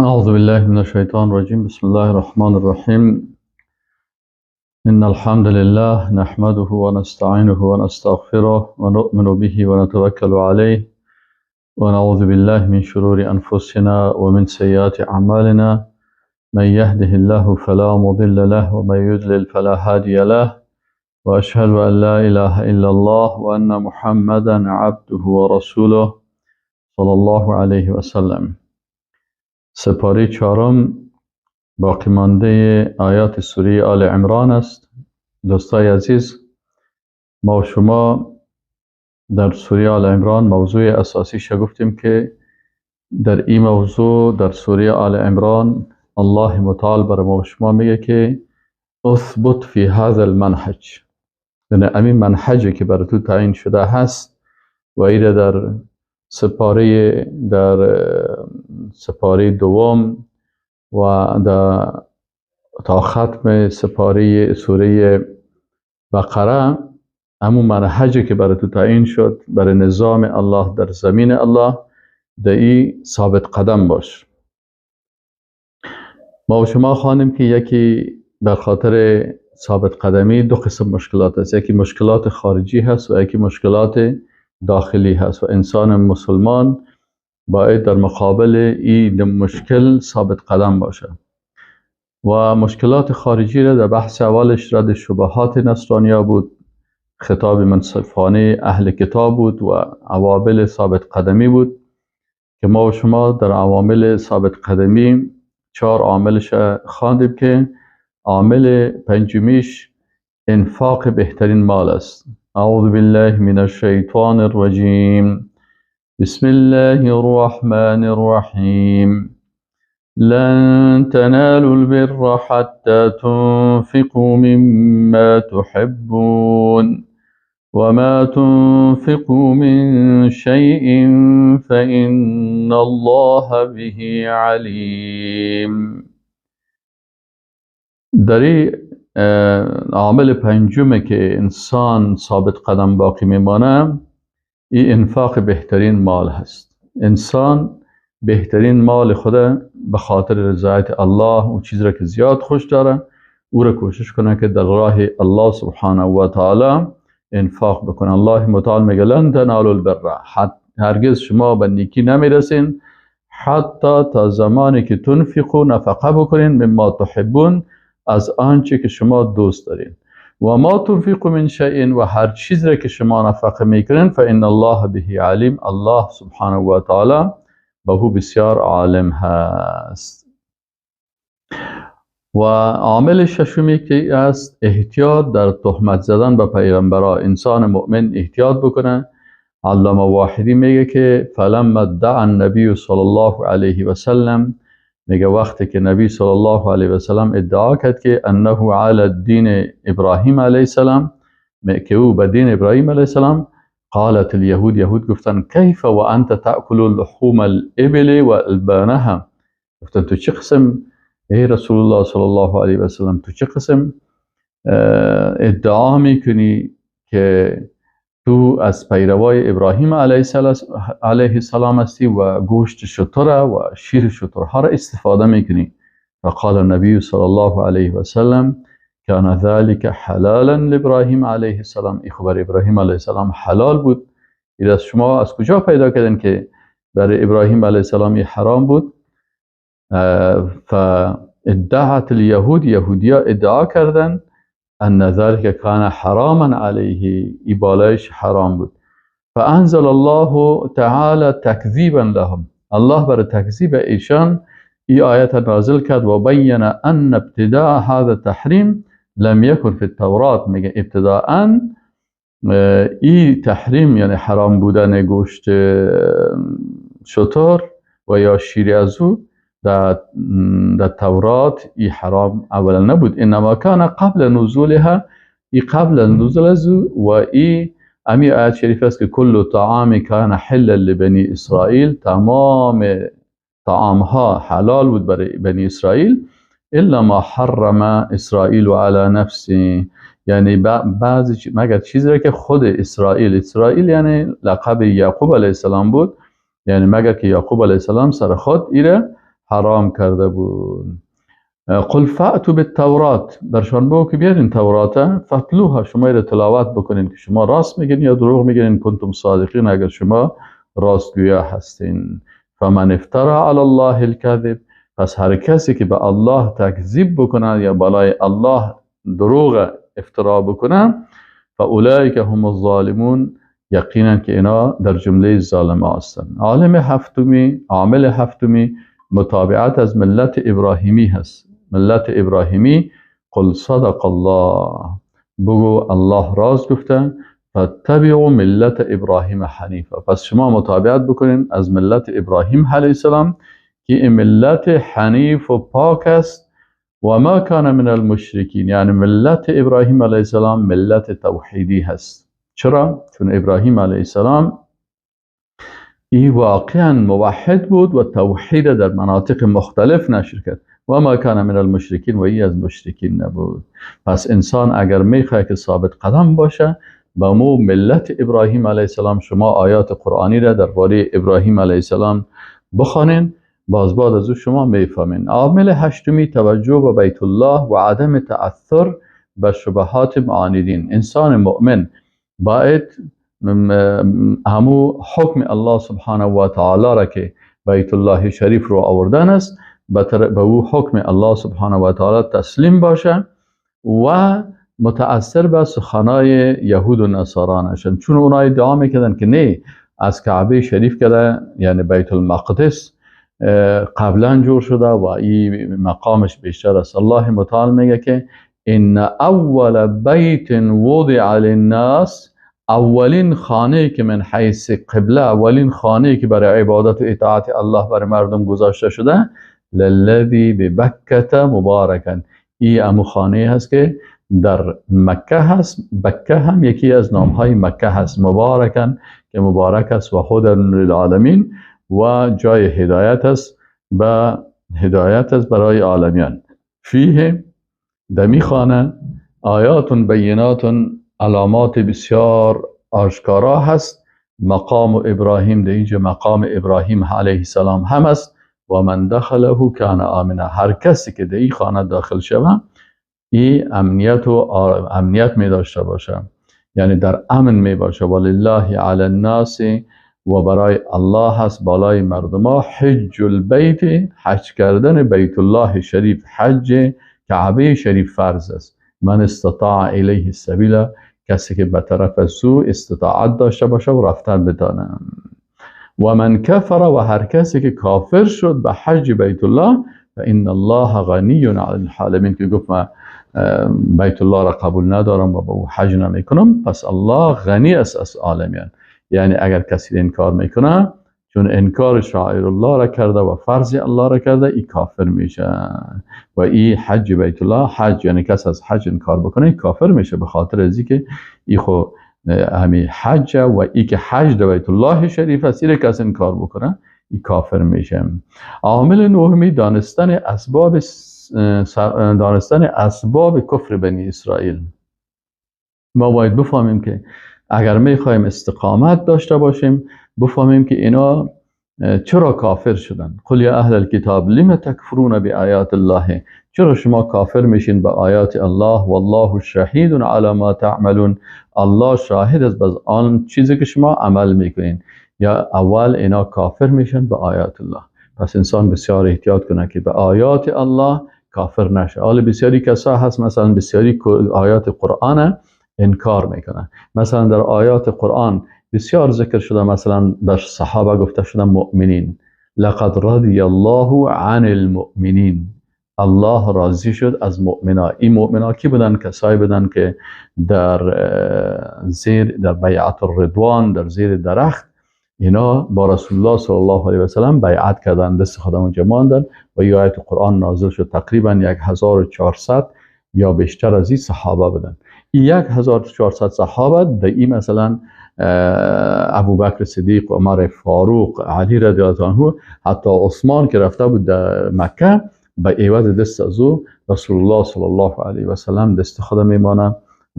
أعوذ بالله من الشيطان الرجيم. بسم الله الرحمن الرحيم. إن الحمد لله نحمده ونستعينه ونستغفره ونؤمن به ونتوكل عليه ونعوذ بالله من شرور أنفسنا ومن سيئات أعمالنا. من يهده الله فلا مضل له ومن يضلل فلا هادي له، وأشهد أن لا إله إلا الله وأن محمدا عبده ورسوله صلى الله عليه وسلم. سپاره چهارم باقی مانده آیات سوره آل عمران است. دوستای عزیز، ما و شما در سوره آل عمران موضوع اساسیش گفتیم که در این موضوع در سوره آل عمران الله متعال برای ما و شما میگه که اثبت فی هذا المنهج، یعنی همین منهجی که برای تو تعیین شده هست و ایره در سپاره دوم و تا ختم سپاره سوره بقره همون منهجی که برای تو تعیین شد برای نظام الله در زمین الله، در این ثابت قدم باش. ما و شما خواندیم که یکی به خاطر ثابت قدمی دو قسم مشکلات هست، یکی مشکلات خارجی هست و یکی مشکلات داخلی هست و انسان مسلمان باید در مقابل این مشکل ثابت قدم باشه. و مشکلات خارجی را در بحث اولش رد شبهات نصرانیا بود، خطاب منصفانه اهل کتاب بود و عوامل ثابت قدمی بود که ما و شما در عوامل ثابت قدمی 4 عاملش خواندیم که عامل پنجمیش انفاق بهترین مال است. اعوذ بالله من الشیطان الرجیم. بسم الله الرحمن الرحیم. لن تنالوا البر حتى تنفقوا مما تحبون وما تنفقوا من شيء فإن الله به علیم. در عامل پنجمه که انسان ثابت قدم باقی میمانه، این انفاق بهترین مال هست. انسان بهترین مال خود به خاطر رضایت الله و چیزی را که زیاد خوش داره او را کوشش کنه که در راه الله سبحانه و تعالی انفاق بکنه. الله متعال میگه لن تنالوا البر، هرگز شما به نیکی نمیرسین حتی تا زمانی که تنفقوا نفقه بکنین مما تحبون، از آنچه که شما دوست دارین، و ما تنفقوا من شیء، و هر چیز را که شما نفقه میکنین فإن الله به علیم، الله سبحانه و تعالی به او بسیار عالم هست. و عامل ششمی که است احتیاط در تهمت زدن به پیغمبرها. انسان مؤمن احتیاط بکنه. علامه واحدی میگه که فلما ادعى النبی صلی الله علیه و سلم، میگه وقتی که نبی صلی الله علیه و سلم ادعا کرد که انه علی الدین ابراهیم علیه السلام، که او به دین ابراهیم علیه السلام، قالت اليهود، یهود گفتن کیف و انت تأکل لحوم الابل و البانها، گفتن تو چه قسم ای رسول الله صلی الله علیه و سلم، تو چه قسم ادعا میکنی که تو از پیروای ابراهیم علیه السلام هستی و گوشت شتر و شیر شترها را استفاده میکنی؟ فقال النبی صلی الله علیه و سلم کان ذلك حلالا لابراهیم علیه السلام، این خبر ابراهیم علیه السلام حلال بود. این از شما از کجا پیدا کردن که برای ابراهیم علیه السلام حرام بود؟ فادعت اليهود، یهودیا ادعا کردن ان ذلك كان حراما عليه، ای بالایش حرام بود. فانزل الله تعالی تکذیبا لهم، الله برای تکذیب ایشان ای آیت نازل کرد و بین ان ابتداء هذا التحریم لم يكن في التورات. میگه ابتداء ای تحریم یعنی حرام بودن گوشت شتر و یا شیر از او در تورات ای حرام اولا نبود، انما کان قبل نزولها، ای قبل نزول از او. و ای امی آیت شریف است که کل طعام کان حلا لبنی اسرائیل، تمام طعام ها حلال بود برای بنی اسرائیل الا ما حرم اسرائیل علی نفسه، یعنی بعضی مگر چیزی را که خود اسرائیل یعنی لقب یعقوب علیه السلام بود، یعنی مگر که یعقوب علیه السلام سر خود ایره حرام کرده بود. قل فأتوا بالتورات، درشان بگو که بیارین توراته، فتلوها، شما را تلاوت بکنین که شما راست میگین یا دروغ میگین، کنتم صادقین، اگر شما راستگویا هستین. فمن افترى علی الله الكذب، پس هر کسی که به الله تکذیب بکنه یا بالای الله دروغ افترا بکنه، فاولئک هم الظالمون، یقینا که اینا در جمله ظالم هستند. عامل هفتمی متابعت از ملت ابراهیمی هست. ملت ابراهیمی، قل صدق الله، بگو الله راست گفته، فاتبعوا ملت ابراهیم حنیفه، پس شما متابعت بکنین از ملت ابراهیم علیه السلام که این ملت حنیف و پاک است و ما کان من المشرکین، یعنی ملت ابراهیم علیه السلام ملت توحیدی هست. چرا؟ چون ابراهیم علیه السلام ای واقعا موحد بود و توحید در مناطق مختلف نشر کرد. و ما کان من المشرکین، و ای از مشرکین نبود. پس انسان اگر میخواد که ثابت قدم باشه با مو ملت ابراهیم علیه السلام، شما آیات قرآنی را درباره ابراهیم علیه السلام بخوانین، باز بعد از او شما میفهمین. عامل هشتمی توجه به بیت الله و عدم تأثر به شبهات معاندین. انسان مؤمن باید همو حکم الله سبحانه و تعالی را که بیت الله شریف رو آوردن است به او حکم الله سبحانه و تعالی تسلیم باشه و متأثر به سخنای یهود و نصارا نشن، چون اونها ادعا میکردن که نه، از کعبه شریف کده، یعنی بیت المقدس قبلا جور شده و این مقامش بیشتر است. الله متعال میگه که ان اول بیت وضع للناس، اولین خانه که من حیث قبله، اولین خانه که برای عبادت و اطاعت الله برای مردم گذاشته شده، للذی ببکه مبارکا، این امو خانه هست که در مکه هست. بکه هم یکی از نامهای مکه هست، مبارکن که مبارک است و هدی للعالمین، و جای هدایت است برای عالمیان. فیه، دمی خانه آیات بینات، علامات بسیار آشکارا هست. مقام ابراهیم، در اینجا مقام ابراهیم علیه السلام هم است. و من دخله کان آمنا، هر کسی که در این خانه داخل شود این امنیت می داشته باشه، یعنی در امن می باشه. ولله علی الناس، و برای الله هست بالای مردما، حج البیت، حج کردن بیت الله شریف، حج کعبه شریف فرض است. من استطاع الیه السبیل، کسی که به طرف سو استطاعت داشته باشه و رفتن بتانه. و من کفر، و هر کسی که کافر شد به حج بیت الله، فان الله غنی عن العالمین، که گفت من بیت الله را قبول ندارم و به او حج نمیکنم، پس الله غنی است از عالمیان. یعنی اگر کسی انکار میکنه، چون انکار شعائر الله را کرده و فرض الله را کرده، ای کافر میشه. و ای حج بیت الله، حج یعنی کس از حج انکار بکنه ای کافر میشه، به خاطر ازی که ای خو همین حج و ای که حج در بیت الله شریف است، ای کس انکار بکنه ای کافر میشه. عامل نهمی دانستن اسباب کفر بنی اسرائیل. ما باید بفهمیم که اگر میخوایم استقامت داشته باشیم، بفهمیم که اینا چرا کافر شدن. قل یا اهل الكتاب لم تکفرون بآیات الله، چرا شما کافر میشین به آیات الله؟ والله شهید علی ما تعملون، الله شاهد است بر آن چیزی که شما عمل میکنین. یا اول اینا کافر میشن به آیات الله. پس انسان بسیار احتیاط کنه که به آیات الله کافر نشه. حالا بسیاری کسا هست مثلا بسیاری آیات قرآن انکار میکنه. مثلا در آیات قرآن بسیار ذکر شده، مثلا در صحابه گفته شده مؤمنین، لقد رضی الله عن المؤمنین، الله راضی شد از مؤمنا. این مؤمنا کی بودن؟ کسایی بودن که در بیعت الرضوان، در زیر درخت، اینا با رسول الله صلی الله علیه و سلم بیعت کردن، دست خودمون جماندن و این آیت قرآن نازل شد. تقریبا 1400 یا بیشتر از این صحابه بودن. 1400 صحابه در این مثلا ابوبکر صدیق، عمر فاروق، علی رضی الله عنه، حتی عثمان که رفته بود در مکه، به عوض دست از او رسول الله صلی الله علیه و سلم دست خود میمانه.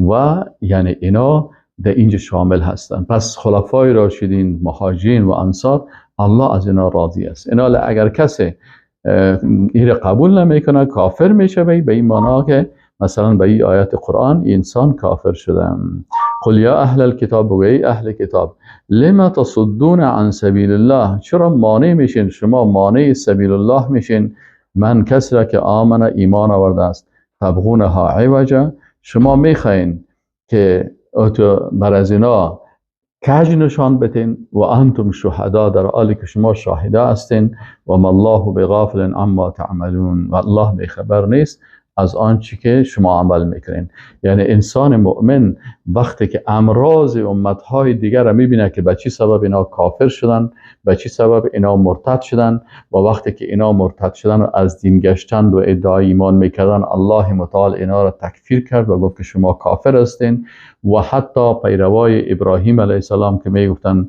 و یعنی اینا در اینجا شامل هستند. پس خلفای راشدین، مهاجرین و انصار، الله از اینا راضی است. اینا اگر کسی این قبول نمیکنه کافر میشه. به این معنا که مثلا به این آیات قرآن انسان کافر شده. قل یا اهل الكتاب، بگوی اهل کتاب، لما تصدون عن سبیل الله، چرا مانع میشین، شما مانع سبیل الله میشین، من کسی را که آمن ایمان آورده است، تبغونها عوجا، شما میخواین که بر از اینا کج نشان بتین، و انتم شهدا، در حالی که شما شاهده هستین، و ما الله بغافل عما تعملون، و الله بیخبر نیست از آنچه که شما عمل میکنین. یعنی انسان مؤمن وقتی که امراض امتهای دیگر را میبینه که به چی سبب اینا کافر شدن، به چی سبب اینا مرتد شدن، و وقتی که اینا مرتد شدن و از دین گشتند و ادعای ایمان میکردن، الله متعال اینا را تکفیر کرد و گفت که شما کافر هستین. و حتی پیروای ابراهیم علیه السلام که میگفتن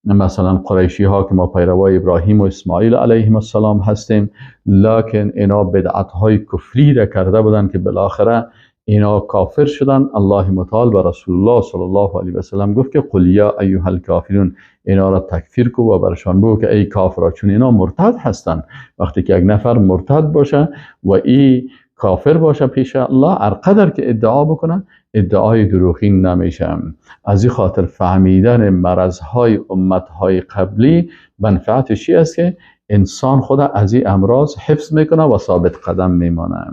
مثلا قریشی ها که ما پیروای ابراهیم و اسماعیل علیهم السلام هستیم، لکن اینا بدعت های کفری را کرده بودن که بالاخره اینا کافر شدن. الله متعال و رسول الله صلی الله علیه و سلم گفت که قل یا ایها الکافرون، اینا را تکفیر کو و برشان بگو که ای کافرها، چون اینا مرتد هستن. وقتی که یک نفر مرتد باشه و ای کافر باشه پیش الله، هر قدر که ادعا بکنه ادعای دروغین نمیشه. از این خاطر فهمیدن مرضهای امتهای قبلی منفعتش چی است که انسان خود از این امراض حفظ میکنه و ثابت قدم میمانه.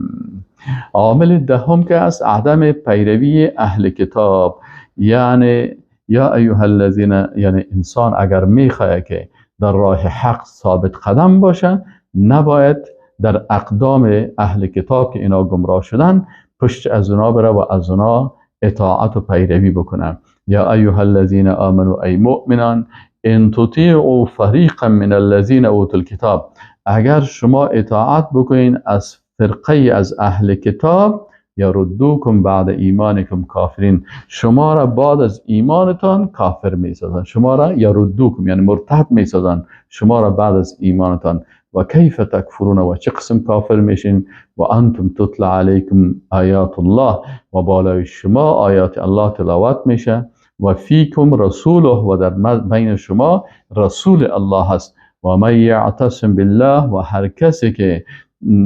عامل دهم که است عدم پیروی اهل کتاب. یعنی یا ایها الذین، یعنی انسان اگر میخواد که در راه حق ثابت قدم باشه، نباید در اقدام اهل کتاب که اینا گمراه شدن پشت از اونا بره و از اونا اطاعت و پیروی بکنه. یا ایها الذین آمنوا، ای مؤمنان، ان تطیعوا فریقا من الذین اوتوا الکتاب، اگر شما اطاعت بکنین از فرقه از اهل کتاب، یردوکم بعد ایمانکم کافرین، شما را بعد از ایمانتان کافر میسازن، شما را یردوکم یعنی مرتد میسازن، شما را بعد از ایمانتان. و کیف تکفرون، و چه قسم کافر میشین، و انتم تتلى علیکم آیات الله، و بالای شما آیات الله تلاوت میشه، و فیکم رسوله، و در بین شما رسول الله هست. و من یعتصم بالله، و هر کسی که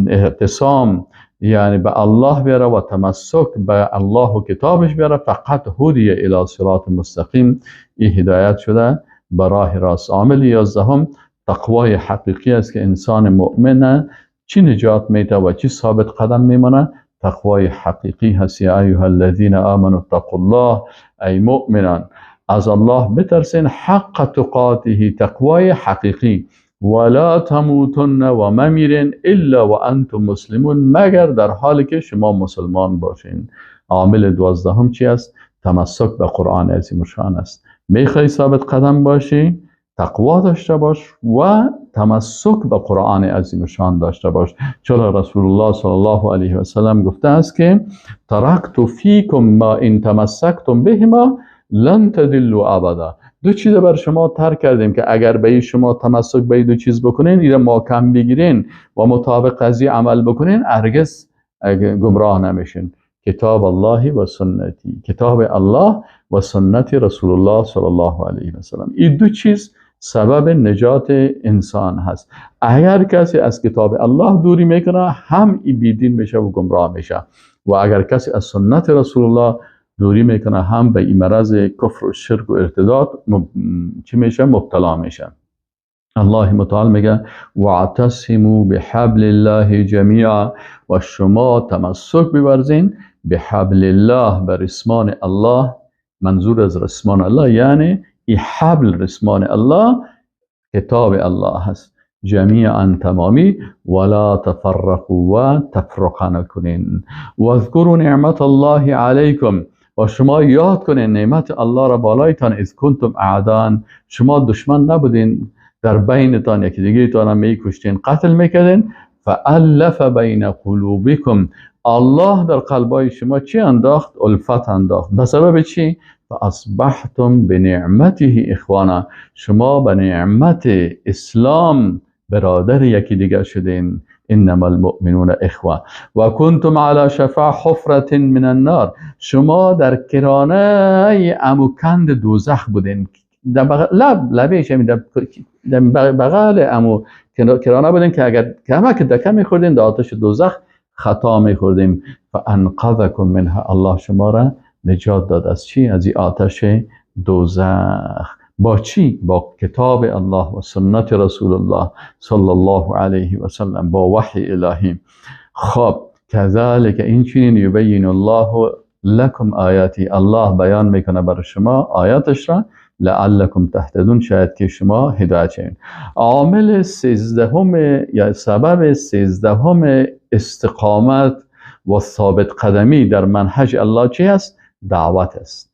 اعتصام یعنی به الله بیاره و تمسک به الله و کتابش بیاره، فقط هدی الی صراط مستقیم، این هدایت شده به راه راست. عامل 11 تقوای حقیقی است که انسان مؤمن چی نجات میده و چی ثابت قدم میمانه. تقوای حقیقی هست. یا ایها الذین آمنوا اتقوا الله، ای مؤمنان از الله بترسین، حق تقاته، تقوای حقیقی، ولا تموتن، و ممیرین الا و انتم مسلمون، مگر در حالی که شما مسلمان باشین. عامل 12 چی است؟ تمسک به قرآن عظیم الشان است. میخوای ثابت قدم باشی، تقوا داشته باش و تمسک به قرآن عظیم الشان داشته باش. چون رسول الله صلی الله علیه و سلم گفته است که ترکت فیکم ما ان تمسکتم بهما لن تضلوا ابدا، دو چیز بر شما ترک کردیم که اگر به شما تمسک به دو چیز بکنین، اینا محکم بگیرین و مطابق از عمل بکنین، هرگز گمراه نمیشین. کتاب الله و سنتی، کتاب الله و سنت رسول الله صلی الله علیه و سلم، این دو چیز سبب نجات انسان هست. اگر کسی از کتاب الله دوری میکنه، هم ای بیدین میشه و گمراه میشه، و اگر کسی از سنت رسول الله دوری میکنه، هم به این مرض کفر و شرک و ارتداد چی میشه؟ مبتلا میشه. الله متعال میگه واعتصموا بحبل الله جمیعا، و شما تمسک بورزین بحبل الله، بر رسمان الله. منظور از رسمان الله یعنی این حبل رسمان الله کتاب الله هست، جمیعا تمامی، ولا تفرقوا و تفرقه نکنین. و اذکروا نعمت الله علیکم، و شما یاد کنین نعمت الله را بالایتان، اذ کنتم اعداء، شما دشمن نبودین، در بینتان یکی دیگه تان میکشتین، قتل میکردین، فالف بین قلوبکم، الله در قلبای شما چی انداخت؟ الفت انداخت. به سبب چی؟ فاصبحتم بنعمته اخوانا، شما به نعمت اسلام برادر یکی دیگر شدین. انما المؤمنون اخوه و کنتم علی شفا حفرة من النار، شما در کرانه اموکند دوزخ بودین. در بغل لبش همین در بغل امو کرانه بودیم که اگر که دکه میخوردیم در آتش دوزخ خطا میخوردیم. فانقذکم منها، الله شما را نجات داد از چی؟ از این آتش دوزخ. با چی؟ با کتاب الله و سنت رسول الله صلی الله علیه و سلم، با وحی الهی. خب کذالک این چنین یبین الله لکم آیاتی، الله بیان میکنه برای شما آیاتش را، لعلکم تهتدون، شاید که شما هدایت شوید. عامل 13 یا سبب 13 استقامت و ثابت قدمی در منهج الله چی است؟ دعوت است.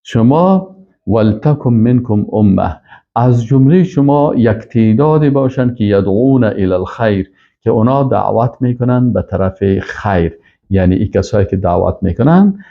شما ولتکن منکم امه، از جمله شما یک تعدادی باشند که یدعون الی الخیر، که اونا دعوت میکنن به طرف خیر. یعنی این کسایی که دعوت میکنن،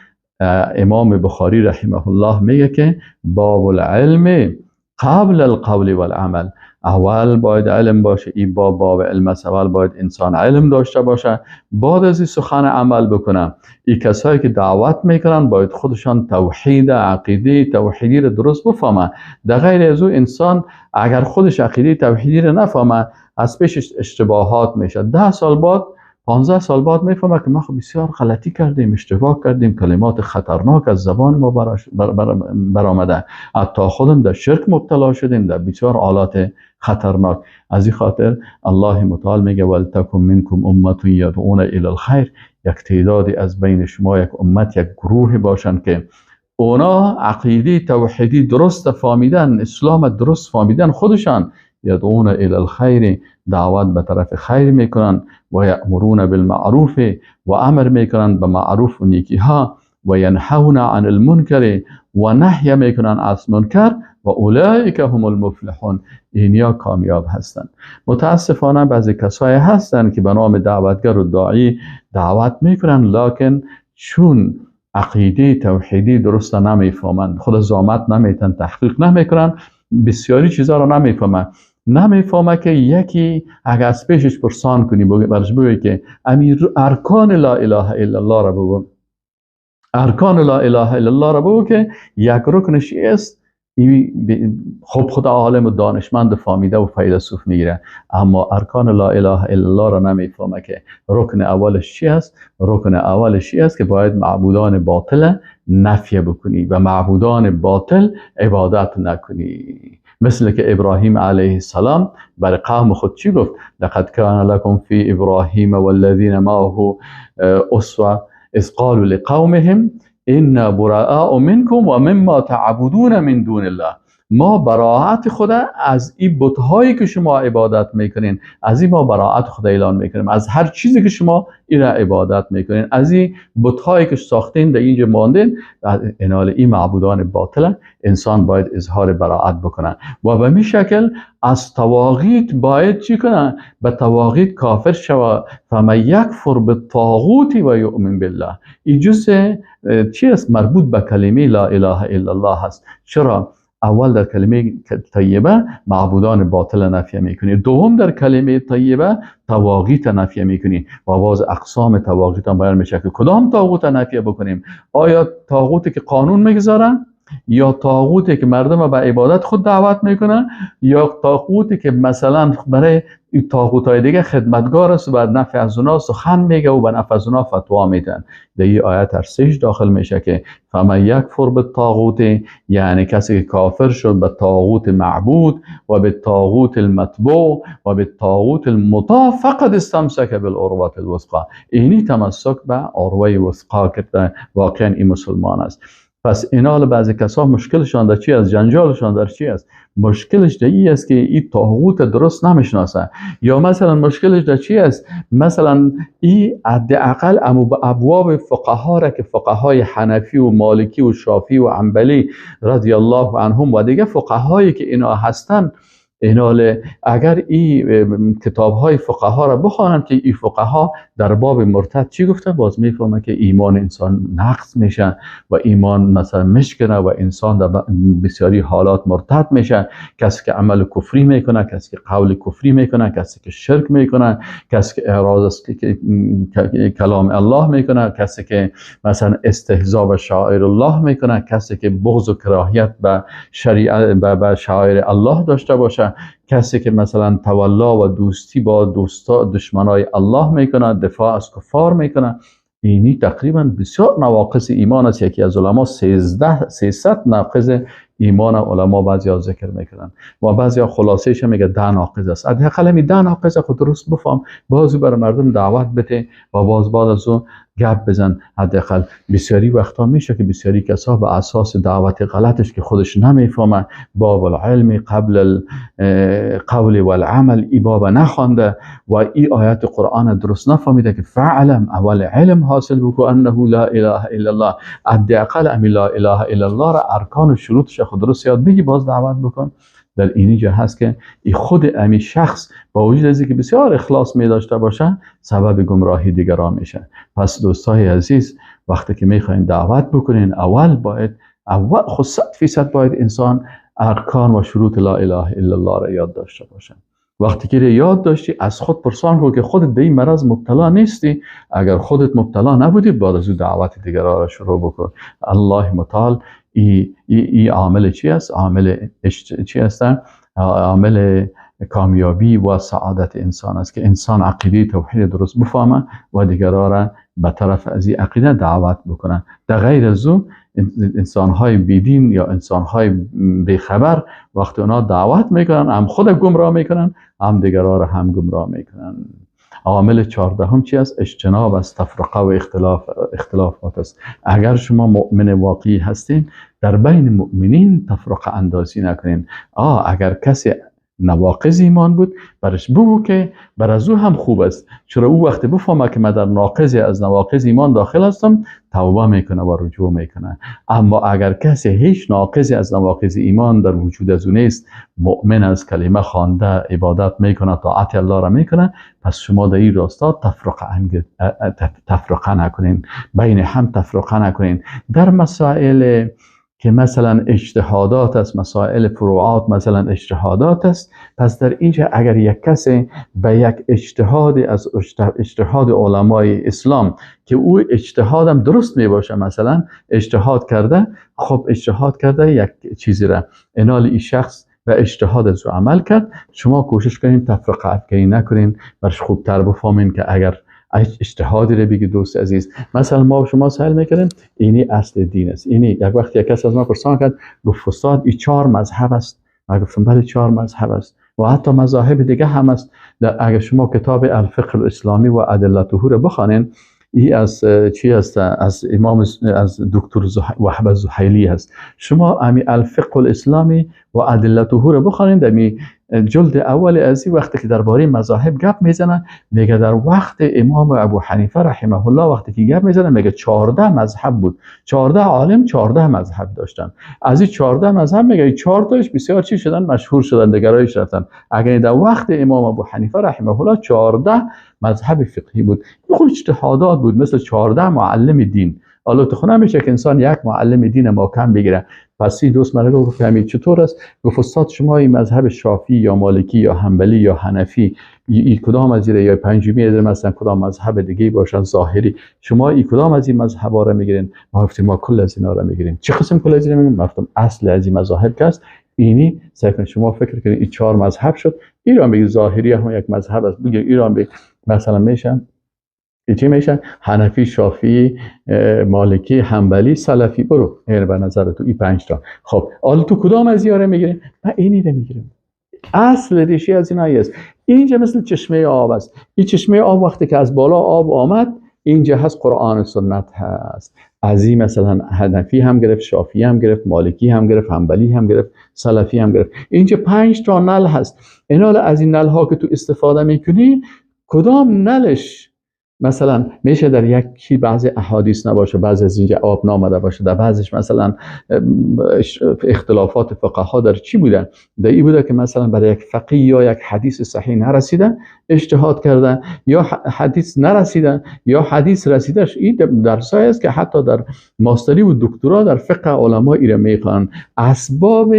امام بخاری رحمه الله میگه که باب العلم قبل القول والعمل، اول باید علم باشه. این باب علم است، اول باید انسان علم داشته باشه، بعد از این سخن عمل بکنه. این کسایی که دعوت میکنن باید خودشان توحید، عقیده توحیدی رو درست بفهمه. در غیر از او انسان اگر خودش عقیده توحیدی رو نفهمه، از پیش اشتباهات میشه. 10 سال بعد 15 سال بعد میفهمه که ما بسیار غلطی کردیم، اشتباه کردیم، کلمات خطرناک از زبان ما برآمده، حتی خودم در شرک مبتلا شدیم، در بسیار حالات خطرناک. از این خاطر الله متعال میگه ولتکن منکم امه یدعون الی الخیر، یک تعدادی از بین شما، یک امت، یک گروه باشند که اونا عقیده توحیدی درست فهمیدن، اسلام درست فهمیدن، خودشان یدعون الی الخیر، دعوت به طرف خیر میکنن، و یأمرون بالمعروف، و امر میکنن به معروف و نیکی ها، و ینهون عن المنکر، و نهی میکنن از منکر، و اولئک هم المفلحون، اینیا کامیاب هستند. متاسفانه بعضی کسایی هستند که به نام دعوتگر و داعی دعوت میکنن، لکن چون عقیده توحیدی درست نمیفهمند، خود زامت نمیتن، تحقیق نمیکنن، بسیاری چیزا رو نمیفهمه که یکی اگر از پیشش پرسان کنی، برش بگوی که امیر ارکان لا اله الا الله را بگو، ارکان لا اله الا الله را بگو که یک رکنش است. خب خدا عالم و دانشمند فهمیده و فیلسوف میگیره، اما ارکان لا اله الا الله را نمیفهمه که رکن اولش چی است. رکن اولش چی است؟ که باید معبودان باطل نفی بکنی و معبودان باطل عبادت نکنی. مثل که ابراهیم علیه السلام برای قوم خود چی گفت؟ لقد کان لکم فی ابراهیم والذین معه اسوه اذ قالوا لقومهم إنا براء منكم ومما تعبدون من دون الله، ما براءت خدا از این بت‌هایی که شما عبادت میکنین، از این ما براءت خدا اعلان میکنیم، از هر چیزی که شما این را عبادت میکنین، از این بت‌هایی که ساختین در اینجا ماندین، انال این معبودان باطل، انسان باید اظهار براءت بکنن و به می شکل از طواغیت باید چی کنن؟ به طواغیت کافر شود. فمن یکفر بالطاغوت و یؤمن بالله، این جزء چی است؟ مربوط به کلمه لا اله الا الله هست. چرا؟ اول در کلمه طیبه معبودان باطل نفی میکنی، دوم در کلمه طیبه طواغیت نفی میکنی و باز اقسام طواغیت هم بیان میشه که کدام طاغوت نفی بکنیم. آیا طاغوتی که قانون میگذارن، یا طاغوتی که مردم به عبادت خود دعوت میکنن، یا طاغوتی که مثلا برای طاغوت‌های دیگه خدمتگار است و به نفع از اونا سخن میگه و به نفع از اونا فتوا میدن. در این آیت هر سهش داخل میشه که فمن یکفر بالطاغوت، یعنی کسی که کافر شد به طاغوت معبود و به طاغوت المتبوع و به طاغوت المطاع، فقد استمسک بالعروة الوثقی، اینی تمسک به عروه وثقا کرده. واقعا این مسلمان است. پس اینا بعضی کسا مشکلشان در چی است؟ جنجالشان در چی است؟ مشکلش در این است که این طاغوت درست نمیشناسه، یا مثلا مشکلش در چی است؟ مثلا این حداقل ابواب فقها را که فقهای حنفی و مالکی و شافعی و حنبلی رضی الله عنهم و دیگه فقهایی که اینا هستن، اینال اگر این کتاب های فقها را بخوانند که این فقها در باب مرتد چی گفته، باز میفهمه که ایمان انسان نقص میشه و ایمان مثلا مشکنه و انسان در بسیاری حالات مرتد میشه. کسی که عمل کفری میکنه، کسی که قول کفری میکنه، کسی که شرک میکنه، کسی که اعراض از کلام الله میکنه، کسی که مثلا استهزاء به شعائر الله میکنه، کسی که بغض و کراهیت به شریعت به شعائر الله داشته باشه، کسی که مثلا تولا و دوستی با دشمنای الله میکنه، دفاع از کفار میکنه. اینی تقریبا بسیار نواقص ایمان است. یکی از علما 300 ناقص ایمان علما بعضیا ذکر میکنن و بعضیا خلاصهش میگه 10 ناقص است. حداقل همین 10 ناقص خود درست بفهم، بازو بر مردم دعوت بده و باز بعد از اون گپ بزن. حداقل بسیاری وقتا میشه که بسیاری کسا به اساس دعوت غلطش که خودش نمیفهمه، باب العلم قبل القول والعمل ای باب نخوانده و این آیات قرآن درست نفهمیده که فعلم اول علم حاصل بکو انه لا اله الا الله. حداقل امی لا اله الا الله را ارکان و شروطش خود درست یاد بگی، باز دعوت بکن. در اینجا هست که ای خود امی شخص با وجود از اینکه بسیار اخلاص می داشته باشه سبب گمراهی دیگران میشه. پس دوستای عزیز، وقتی که میخواین دعوت بکنین اول خود 100% باید انسان ارکان و شروط لا اله الا الله را یاد داشته باشه. وقتی که یاد داشتی از خود پرسان کن که خودت به این مرض مبتلا نیستی. اگر خودت مبتلا نبودی بعد از دعوت دیگران را شروع بکن. الله متعال ای عامل چی است؟ عامل چی است؟ عامل کامیابی و سعادت انسان است که انسان عقیده توحید درست بفهمه و دیگران را به طرف از این عقیده دعوت بکنه. در غیر از اون انسان‌های بیدین یا انسان‌های بیخبر وقتی اونا دعوت میکنن هم خود گمراه میکنن هم دیگران را هم گمراه میکنن. عامل 14 چی است؟ اجتناب از تفرقه و اختلافات است. اگر شما مؤمن واقعی هستین در بین مؤمنین تفرقه اندازی نکنین. اگر کسی نواقض ایمان بود برش بگو که بر از او هم خوب است، چرا او وقتی بفهمه که من در ناقضی از نواقض ایمان داخل هستم توبه میکنه و رجوع میکنه. اما اگر کسی هیچ ناقضی از نواقض ایمان در وجود از او نیست، مؤمن از کلمه خوانده عبادت میکنه، طاعت الله را میکنه، پس شما در این راستا تفرقه نکنین، بین هم تفرقه نکنین. در مسائل که مثلا اجتهادات است، مسائل فروعات مثلا اجتهادات است، پس در اینجا اگر یک کسی به یک اجتهاد از اجتهاد علمای اسلام که او اجتهادم درست می باشه مثلا اجتهاد کرده، خب اجتهاد کرده یک چیزی را انال این شخص به اجتهاد از او عمل کرد، شما کوشش کنین تفرقه افکنی نکنین، برش خوبتر بفهمین که اگر اجتهادی رو بگی دوست عزیز. مثلا ما شما سوال میکنیم اینی اصل دین است. اینی یک وقت یک کس از ما پرسان کرد گفت استاد این 4 مذهب است. ما گفتم بله 4 مذهب است و حتی مذاهب دیگه هم است. اگر شما کتاب الفقه الاسلامی و ادلته رو بخوانید، این از چی است؟ از امام از دکتر وهب زحیلی هست. شما امی الفقه الاسلامی و ادلته رو بخوانید، امی جلد اول از این وقتی که درباره مذاهب گپ میزنه میگه در وقت امام ابو حنیفه رحمه الله وقتی که گپ میزنه میگه 14 مذهب بود، 14 عالم 14 مذهب داشتن. از این 14 مذهب میگه 4 تاش بسیار چی شدن، مشهور شدن، دیگرایش رفتن. اگر در وقت امام ابو حنیفه رحمه الله 14 مذهب فقهی بود، خود اجتهادات بود مثل 14 معلم دین. حالا تو خونه میشه که انسان یک معلم دین محکم بگیره. پس این دوست من گفت همین چطور است؟ گفت استاد شما این مذهب شافعی یا مالکی یا حنبلی یا حنفی این کدام از یا پنجمی از مثلا کدام مذهب دیگه باشن ظاهری، شما این کدام از این مذهبا را میگیرین؟ ما گفتیم ما کل از اینا را میگیریم. چه قسم کل از اینا میگیریم؟ گفتم اصل از این مذاهب که است اینی سعی شما فکر کنید این 4 مذهب شد. ایران بگید ظاهری هم یک مذهب است، بگید ایران به مثلا میشن چی میشن؟ حنفی، شافعی، مالکی، حنبلی، سلفی. برو غیر به نظر تو این 5 تا. خب حالا تو کدام از اینا میگیریم؟ من اینی رو میگیرم. اصل ریشه از اینایی است. اینجا مثل چشمه آب است. این چشمه آب وقتی که از بالا آب آمد اینجا هست قرآن و سنت هست. از این مثلا حنفی هم گرفت، شافعی هم گرفت، مالکی هم گرفت، حنبلی هم گرفت، سلفی هم گرفت. اینجا 5 تا نل هست. اینا از این نل ها که تو استفاده میکنی کدام نلش مثلا میشه در یکی بعضی احادیث نباشه، بعضی از اینجا آب نامده باشه، در بعضیش مثلا اختلافات فقها در چی بودن؟ در این بوده که مثلا برای یک فقیه یا یک حدیث صحیح نرسیده اجتهاد کردن، یا حدیث نرسیده یا حدیث رسیدش. این درسایی است که حتی در ماستری و دکترا در فقه علما ایره میخوان، اسباب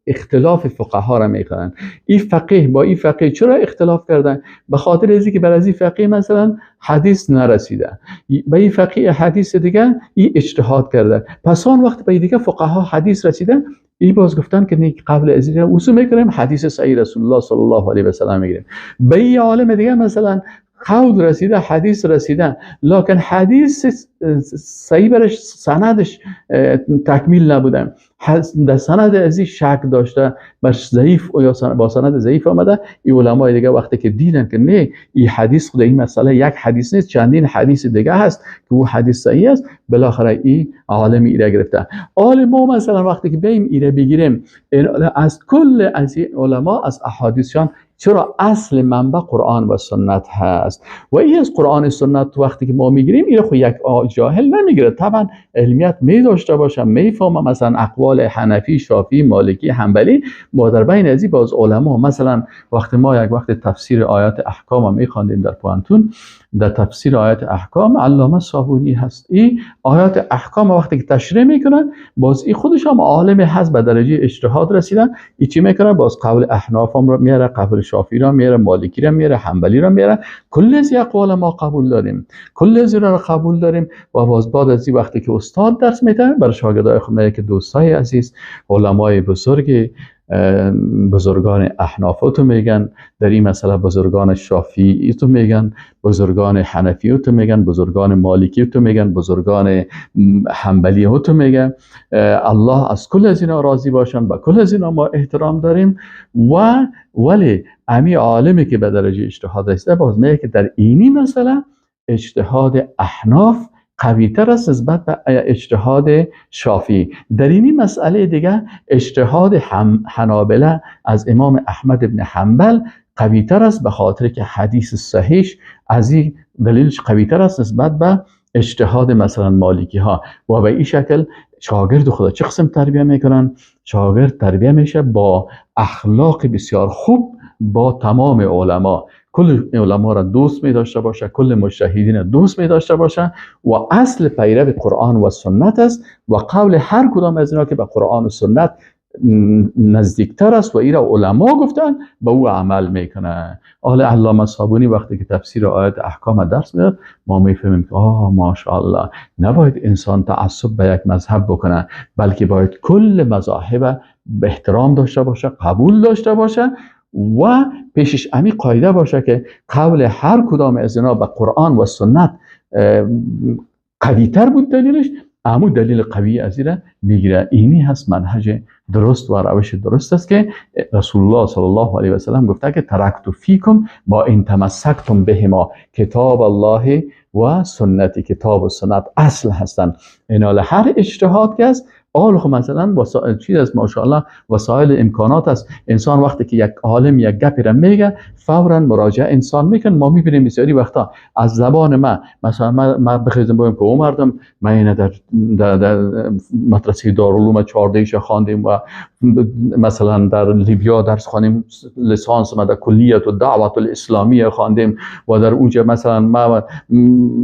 اختلاف فقها را میکنن. این فقیه با این فقیه چرا اختلاف کردن؟ به خاطر ازی که بر از این فقیه مثلا حدیث نرسیده، به این فقیه حدیث دیگه این اجتهاد کرده، پس آن وقت به دیگه فقها حدیث رسیده، این باز گفتن که نیک قبل از این وضو میکنیم حدیث صحیح رسول الله صلی الله علیه و سلم میگیریم. به این عالم دیگه مثلا قول رسیده، حدیث رسیده، لکن حدیث صحیح برش سندش تکمیل نبوده، در سند ازی شک داشته، برش ضعیف یا با سند ضعیف آمده. این علمای دیگه وقتی که دیدن که نه این حدیث خود این مسئله یک حدیث نیست، چندین حدیث دیگه هست که او حدیث صحیح است، بالاخره این عالم ایره گرفته. حال ما مثلا وقتی که بیم ایره بگیریم از کل از این علما از احادیثشان، چرا اصل منبع قرآن و سنت هست و این از قرآن و سنت وقتی که ما میگیریم این خو یک جاهل نمیگیره، طبعا علمیت می داشته باشه، میفهمه مثلا اقوال حنفی، شافعی، مالکی، حنبلی. ما در بین ازی باز علما مثلا وقتی ما یک وقت تفسیر آیات احکام میخواندیم در پوانتون، در تفسیر آیات احکام علامه صابونی هست، این آیات احکام وقتی که تشریح میکنن باز این خودش هم عالم هست، به درجه اجتهاد رسیدن، این چی میکنه؟ باز قول احناف هم رو میاره، قول شافعی رو میاره، مالکی رو میاره، حنبلی رو میاره، کل از اقوال ما قبول داریم، کل از رو قبول داریم. و باز بعد از این وقتی که استاد درس میده برای شاگردای خود میگه که دوستای عزیز، علمای بزرگ بزرگان احناف تو میگن در این مسئله، بزرگان شافعی تو میگن، بزرگان حنفی تو میگن، بزرگان مالکی تو میگن، بزرگان حنبلی تو میگن. الله از کل از اینا راضی باشن، با کل از اینا ما احترام داریم. ولی امی عالمی که به درجه اجتهاد رسیده باز میگه که در اینی مسئله اجتهاد احناف قوی‌تر است نسبت به اجتهاد شافعی. در این مسئله دیگه اجتهاد حنابله از امام احمد ابن حنبل قوی‌تر است، به خاطر که حدیث صحیح از این دلیلش قوی‌تر است نسبت به اجتهاد مثلا مالکی ها. و به این شکل شاگرد خدا چه قسم تربیه میکنن؟ شاگرد تربیه میشه با اخلاق بسیار خوب با تمام علما، کل علما را دوست می داشته باشه، کل مجتهدین دوست می داشته باشه و اصل پیرو قرآن و سنت است و قول هر کدام از اینا که به قرآن و سنت نزدیکتر است و ایرا علما گفتن به او عمل میکنه. حالا علامه صابونی وقتی که تفسیر آیات احکام درس میاد ما میفهمیم که ماشاءالله نباید انسان تعصب به یک مذهب بکنه، بلکه باید کل مذاهب به احترام داشته باشه، قبول داشته باشه و پیشش امی قاعده باشه که قول هر کدام از اینا به قرآن و سنت قوی تر بود دلیلش، اما دلیل قوی از این میگیره. اینی هست منهج درست و روش درست است که رسول الله صلی الله علیه و سلم گفته که ترکت فیکم ما ان تمسکتم بهما، کتاب الله و سنت، کتاب و سنت اصل هستند. اینال هر اجتهاد که است آل مثلا چیز است ماشاءالله وسایل امکانات است. انسان وقتی که یک عالم یک گپی را میگه فورا مراجعه انسان میکنه. ما میبینیم بسیاری وقتا از زبان ما مثلا ما بخیزم بگم که مردم ما اینه در مدرسه دارالعلوم 14 خواندیم و مثلا در لیبیا درس خوانیم، لیسانس ما در کلیت و دعوت الاسلامیه خواندیم و در اونجا مثلا ما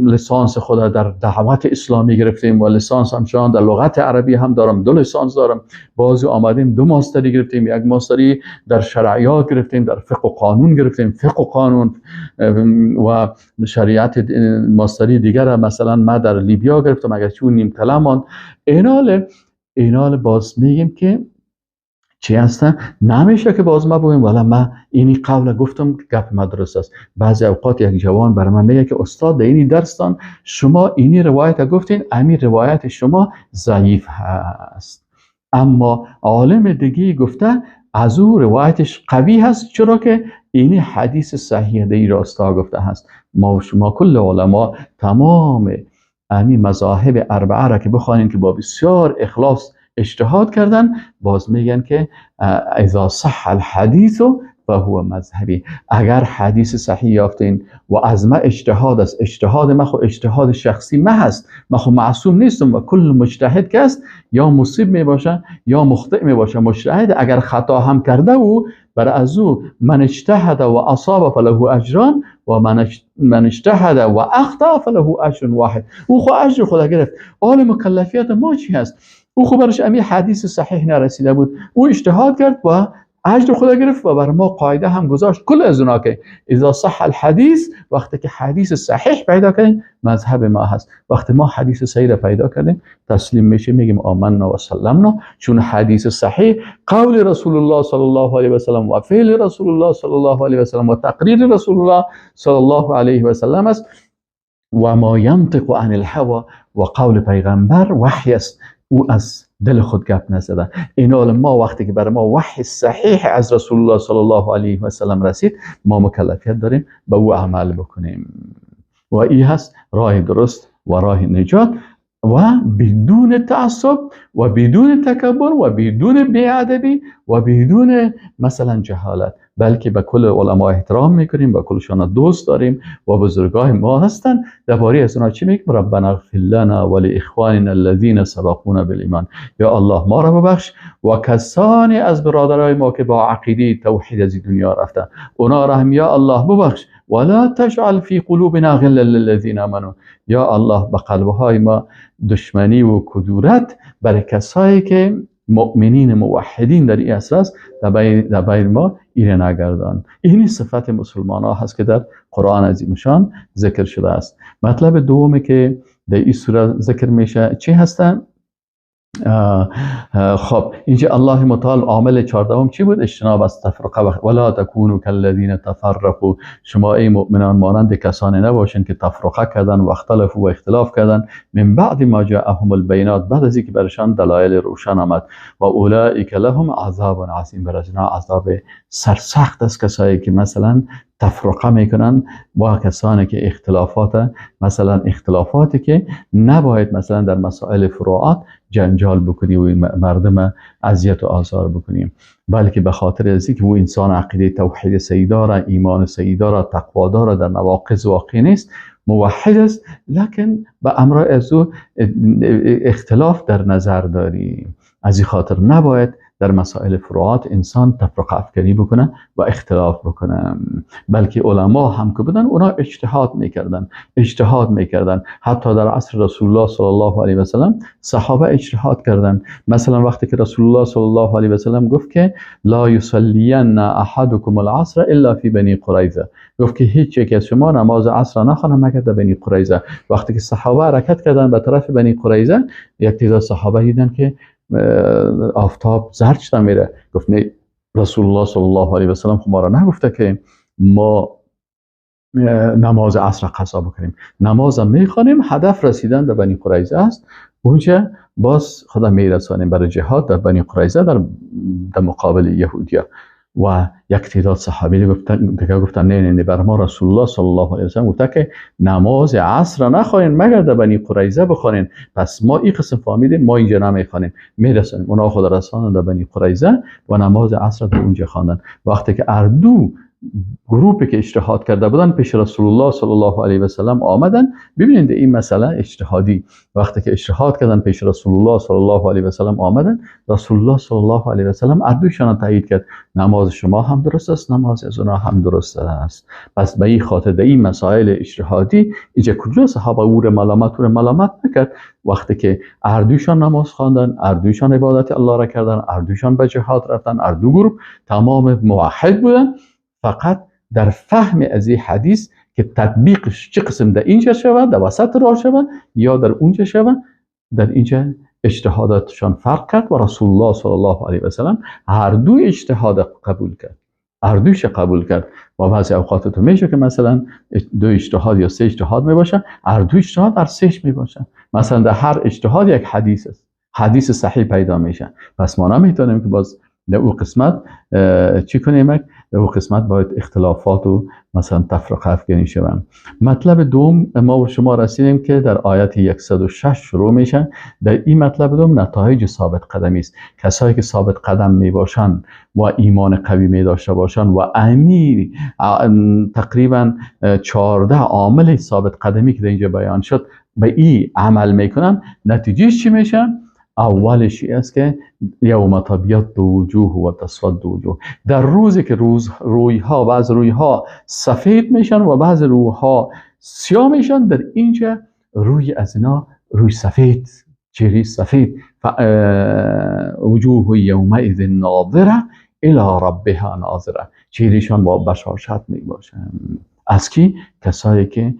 لیسانس خود در دعوت اسلامی گرفتیم و لیسانس همچنان در لغت عربی هم دارم، 2 لیسانس دارم. بعضی آمدیم 2 ماستری گرفتیم، یک ماستری در شرعیات گرفتیم، در فقه و قانون گرفتیم، فقه و قانون و شریعت ماستری دیگر مثلا ما در لیبیا گرفتم اگر چون نیم کلمان. اینال باز میگیم که چی هستن؟ نمیشه که باز ما بگیم ولی ما اینی قول گفتم گپ مدرسه است. بعضی اوقات یک جوان برای من میگه که استاد در اینی درستان شما اینی روایت گفتین، امی روایت شما ضعیف هست، اما عالم دیگه گفته از او روایتش قوی هست، چرا که اینی حدیث صحیح در این راستا گفته هست. ما و شما کل علما تمام امی مذاهب اربعه را که بخوانیم که با بسیار اخلاص اجتهاد کردن، باز میگن که اذا صح الحدیث فهو مذهبی. اگر حدیث صحیح یافتین و از ما اجتهاد است، اجتهاد ما خو اجتهاد شخصی ما هست، ما خو معصوم نیستم و کل مجتهد که است یا مصیب می باشه یا مخطئ می باشه. مجتهد اگر خطا هم کرده او بر از او من اجتهد و اصاب فله اجران و من اجتهد و اخطا فله اجر واحد. او خو اجر خدا گرفت. حال مکلفیت ما چی هست؟ او خو برش امی حدیث صحیح نرسیده بود، او اجتهاد کرد و اجر خدا گرفت و بر ما قاعده هم گذاشت کل از اونا که اذا صح الحدیث، وقتی که حدیث صحیح پیدا کردیم مذهب ما هست. وقتی ما حدیث صحیح را پیدا کردیم تسلیم میشیم، میگیم آمنا و سلمنا، چون حدیث صحیح قول رسول الله صلی الله علیه و سلم و فعل رسول الله صلی الله علیه و سلم و تقریر رسول الله صلی الله علیه و سلم است. و ما ینطق عن الهوى و قول پیغمبر وحی است، او از دل خود گپ نزده. این حال ما وقتی که برای ما وحی صحیح از رسول الله صلی الله علیه و سلم رسید، ما مکلفیت داریم به او عمل بکنیم و این هست راه درست و راه نجات، و بدون تعصب و بدون تکبر و بدون بیادبی و بدون مثلا جهالت، بلکه به کل علما احترام میکنیم، به کلشان دوست داریم و بزرگای ما هستن. درباره از اونا چی میگیم؟ ربنا اغفر لنا ولاخواننا الذين سبقونا بالایمان. یا الله ما را ببخش و کسانی از برادرای ما که با عقیده توحید از دنیا رفتن، اونا را هم یا الله ببخش. ولا تجعل في قلوبنا غلا للذين امنوا. یا الله به قلبهای ما دشمنی و کدورت برای کسایی که مؤمنین موحدین در این عصر است در بین ما ایره نگردان. این صفت مسلمان ها هست که در قرآن عظیمشان ذکر شده است. مطلب دومی که در این سوره ذکر میشه چی هستن؟ خب اینجا الله متعال عامل 14م چی بود؟ اجتناب از تفرقه. ولا تکونوا کالذین تفرقوا. شما ای مؤمنان مانند کسانی نباشین که تفرقه کردن و اختلافوا و اختلاف کردن من بعد ما جاءهم البینات، بعد از اینکه برشان دلایل روشن آمد. و اولئک لهم عذاب عظیم. برشان عذاب سرسخت است کسایی که مثلا تفرقه میکنن با کسانی که اختلافات، مثلا اختلافاتی که نباید مثلا در مسائل فروعات جنجال بکنی و مردم اذیت و آزار بکنیم، بلکه به خاطر از اینکه او انسان عقیده توحید صحیح داره، ایمان صحیح داره، تقوا داره، در نواقض واقع نیست، موحد است، لکن به امر از او اختلاف در نظر داریم. از این خاطر نباید در مسائل فروعات انسان تفرقه افکنی بکنه و اختلاف بکنه، بلکه علما هم که بودن اونا اجتهاد میکردن. حتی در عصر رسول الله صلی الله علیه و سلم صحابه اجتهاد کردن. مثلا وقتی که رسول الله صلی الله علیه و سلم گفت که لا یصلین احدکم العصر الا فی بنی قریظه، گفت که هیچ یک از شما نماز عصر نخوانه مگر در بنی قریظه. وقتی که صحابه حرکت کردن به طرف بنی قریظه، یک تعداد صحابه دیدن که آفتاب زرد شده میره. گفت نه، رسول الله صلی الله علیه و سلم خب ما را نگفته که ما نماز عصر قضا بکنیم، نماز میخوانیم، هدف رسیدن در بنی قریظه است، اونجا باز خدا میرسانیم برای جهاد در بنی قریظه در مقابل یهودیا. و یک تعداد صحابی گفتن نه بر ما رسول الله صلی الله علیه و سلم گفته که نماز عصر نخوانین مگر در بنی قریظه بخوانین. پس ما این قسم فهمیدیم، ما اینجا نمیخوانیم، میرسانیم. اونا خود رسانن در بنی قریظه و نماز عصر در اونجا خواندن. وقتی که اردو گروپی که اجتهاد کرده بودن پیش رسول الله صلی الله علیه و سلم آمدن، ببینید این مسئله اجتهادی، وقتی که اجتهاد کردن پیش رسول الله صلی الله علیه و سلم آمدن، رسول الله صلی الله علیه و سلم اردوشان تایید کرد، نماز شما هم درست است، نماز از اونا هم درست است. پس به این خاطر در این مسائل اجتهادی اینجا کجا صحابه او ملامت نکرد. وقتی که اردوشان نماز خواندن، اردوشان عبادت الله را کردن، اردوشان به جهاد رفتن، اردو گروپ تمام موحد بودن، فقط در فهم از این حدیث که تطبیقش چه قسم در اینجا شود، در وسط راه شود یا در اونجا شود، در اینجا اجتهاداتشان فرق کرد و رسول الله صلی الله علیه و سلم هر دو اجتهاد قبول کرد، هر دوش قبول کرد. و بعضی اوقات تو میشه که مثلا دو اجتهاد یا سه اجتهاد میباشن، هر دو اجتهاد هر سهش میباشن. مثلا در هر اجتهاد یک حدیث است، حدیث صحیح پیدا میشه. پس ما نمیتونیم که باز در او قسمت چی کنیم؟ در او قسمت باید اختلافات و مثلا تفرقه افکنی شوند. مطلب دوم ما و شما رسیدیم که در آیت 106 شروع میشن. در این مطلب دوم نتایج ثابت قدمی است. کسایی که ثابت قدم می باشند و ایمان قوی می داشته باشند و امیر تقریبا 14 عامل ثابت قدمی که در اینجا بیان شد به این عمل میکنن، نتیجهش چی میشه؟ اولش است که یوم تبیض وجوه و تسود وجوه، در روزی که رویها بعض رویها سفید میشن و بعض رویها سیاه میشن، در اینجا روی از اینا روی سفید، چهره سفید، وجوه یومئذ ناظره الی ربها ناظره، چهرهشان با بشاشت می باشن. از کی؟ کسایی که